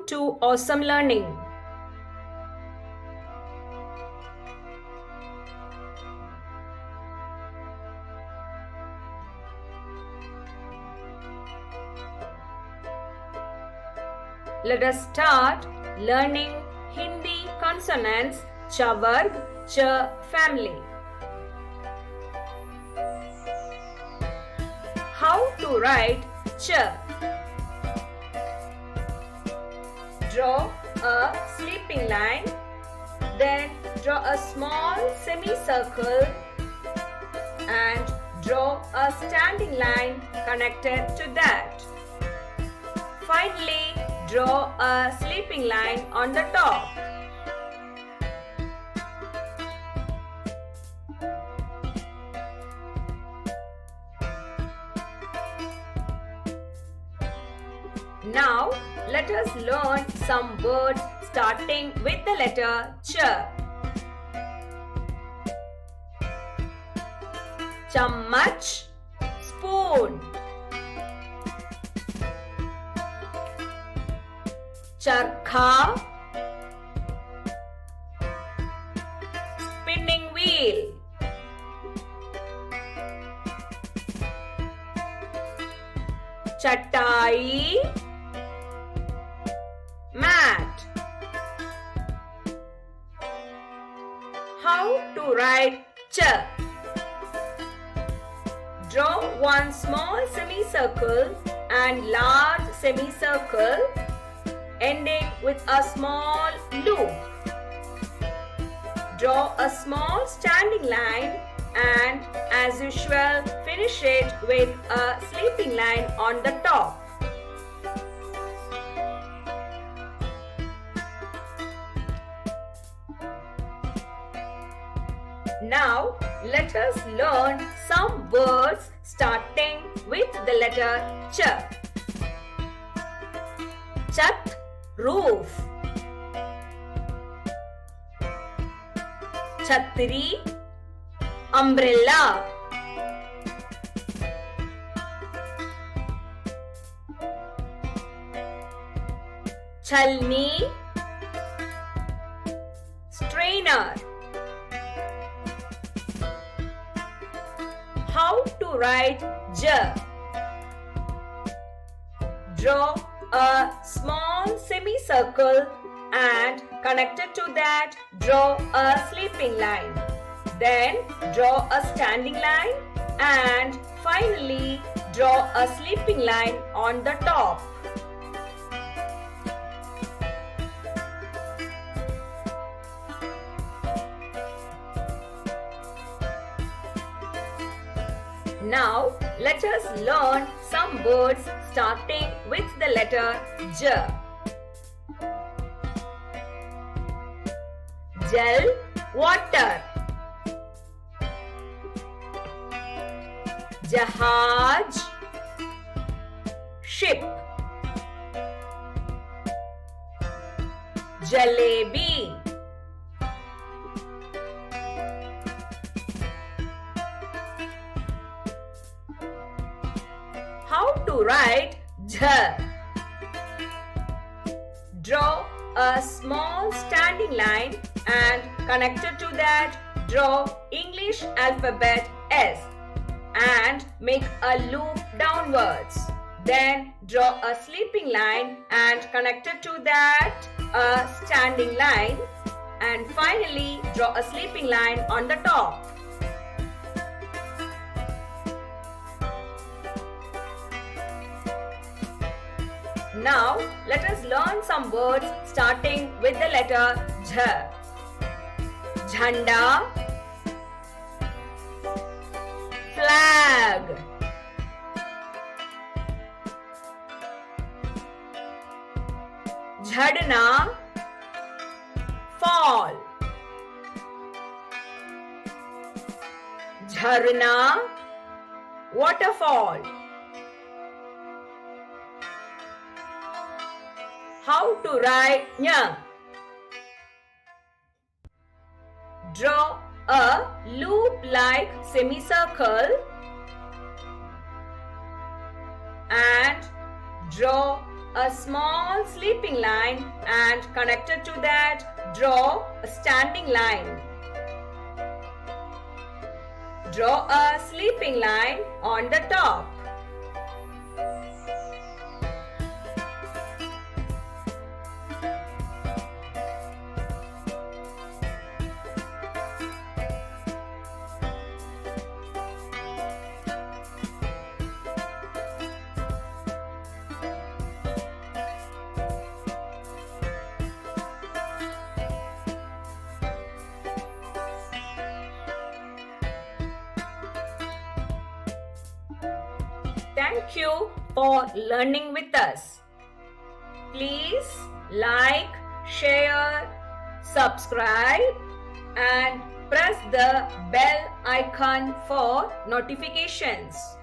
to Awesome Learning. Let us start learning Hindi consonants cha varg cha family. How to write cha? Draw a sleeping line, then draw a small semicircle and draw a standing line connected to that. Finally, draw a sleeping line on the top. Now, let us learn some words starting with the letter ch. Chammach, spoon. Charkha, spinning wheel. Chattai, mat. How to write ch? Draw one small semicircle and large semicircle ending with a small loop. Draw a small standing line and, as usual, finish it with a sleeping line on the top. Now, let us learn some words starting with the letter ch. Chat, roof. Chhatri, umbrella. Chalni, strainer. How to write j? Draw a small semicircle and connected to that draw a sleeping line. Then draw a standing line and finally draw a sleeping line on the top. Now, let us learn some words starting with the letter j. Jal, water. Jahaj, ship. Jalebi, how to write j? Draw a small standing line and connected to that draw English alphabet S and make a loop downwards. Then draw a sleeping line and connected to that a standing line and finally draw a sleeping line on the top. Now, let us learn some words starting with the letter J. Jhanda, flag. Jhadna, fall. Jharna, waterfall. How to write nya? Draw a loop-like semicircle and draw a small sleeping line and connected to that, draw a standing line. Draw a sleeping line on the top. Thank you for learning with us. Please like, share, subscribe and press the bell icon for notifications.